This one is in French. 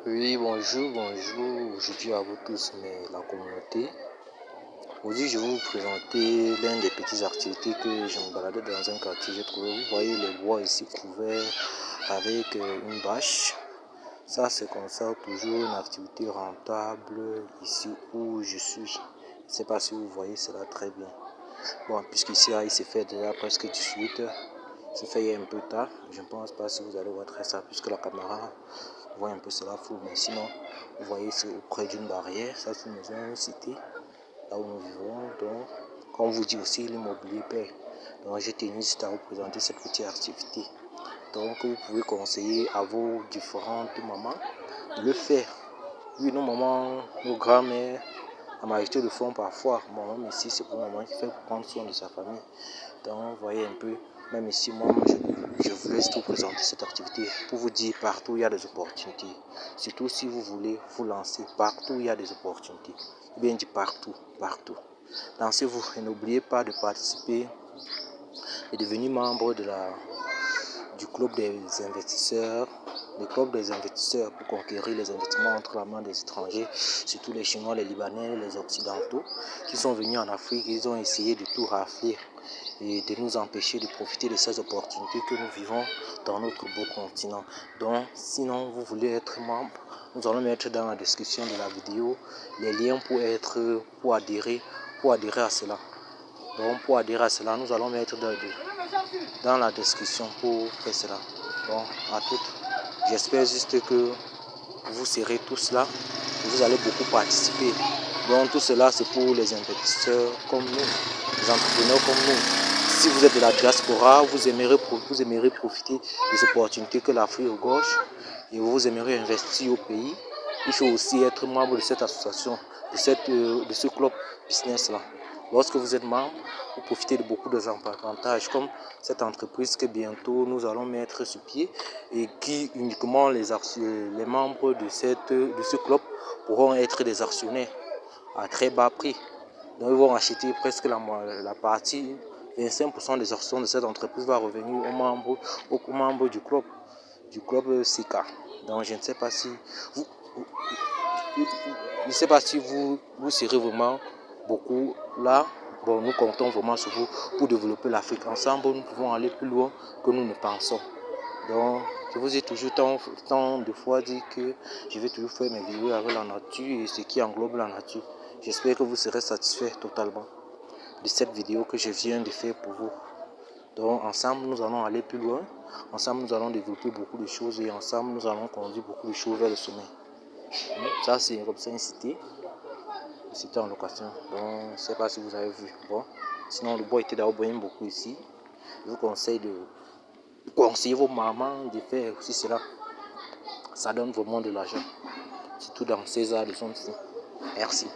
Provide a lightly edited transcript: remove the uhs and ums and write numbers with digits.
Oui, bonjour, aujourd'hui à vous tous, mais la communauté. Aujourd'hui, je vais vous présenter l'une des petites activités que je me baladais dans un quartier. J'ai trouvé, vous voyez les bois ici couverts avec une bâche. Ça, c'est comme ça, toujours une activité rentable ici où je suis. Je ne sais pas si vous voyez cela très bien. Bon, puisqu'ici, il s'est fait déjà presque 18 heures. C'est fait un peu tard. Je ne pense pas si vous allez voir très ça, puisque la caméra voit un peu cela flou. Mais sinon, vous voyez, c'est auprès d'une barrière. Ça, c'est une maison, une cité, là où nous vivons. Donc, comme vous dit aussi, l'immobilier paie. Donc, j'ai tenu juste à vous présenter cette petite activité. Donc, vous pouvez conseiller à vos différentes mamans de le faire. Oui, nos mamans, nos grands-mères, la majorité le font parfois. Moi, même ici, c'est pour maman qui fait prendre soin de sa famille. Donc, vous voyez un peu, même ici, moi, je voulais tout présenter cette activité pour vous dire partout il y a des opportunités. Surtout si vous voulez vous lancer, partout il y a des opportunités. Bien dit partout. Lancez-vous et n'oubliez pas de participer et devenir membre du club des investisseurs. Le club des investisseurs pour conquérir les investissements entre la main des étrangers, surtout les Chinois, les Libanais, les Occidentaux qui sont venus en Afrique. Ils ont essayé de tout rafler et de nous empêcher de profiter de ces opportunités que nous vivons dans notre beau continent. Donc, sinon, vous voulez être membre, nous allons mettre dans la description de la vidéo les liens pour adhérer à cela. Donc, pour adhérer à cela, nous allons mettre dans la description pour faire cela. Bon, à toutes. J'espère juste que vous serez tous là et vous allez beaucoup participer. Donc, tout cela, c'est pour les investisseurs comme nous, les entrepreneurs comme nous. Si vous êtes de la diaspora, vous aimerez profiter des opportunités que l'Afrique regorge et vous aimerez investir au pays. Il faut aussi être membre de cette association, de ce club business-là. Lorsque vous êtes membre, vous profitez de beaucoup d'avantages comme cette entreprise que bientôt nous allons mettre sur pied et qui uniquement les membres de ce club pourront être des actionnaires à très bas prix. Donc ils vont acheter presque la partie, 25% des actions de cette entreprise va revenir aux membres du club CK. Donc je ne sais pas si vous serez vraiment beaucoup là. Bon, nous comptons vraiment sur vous pour développer l'Afrique. Ensemble, nous pouvons aller plus loin que nous ne pensons. Donc, je vous ai toujours tant de fois dit que je vais toujours faire mes vidéos avec la nature et ce qui englobe la nature. J'espère que vous serez satisfait totalement de cette vidéo que je viens de faire pour vous. Donc, ensemble, nous allons aller plus loin. Ensemble, nous allons développer beaucoup de choses et ensemble, nous allons conduire beaucoup de choses vers le sommet. Ça, c'est une cité. C'était en location, donc je ne sais pas si vous avez vu. Bon, sinon le bois était d'abord beaucoup ici. Je vous conseille de conseiller vos mamans de faire aussi cela. Ça donne vraiment de l'argent, surtout dans ces arts de son. Merci.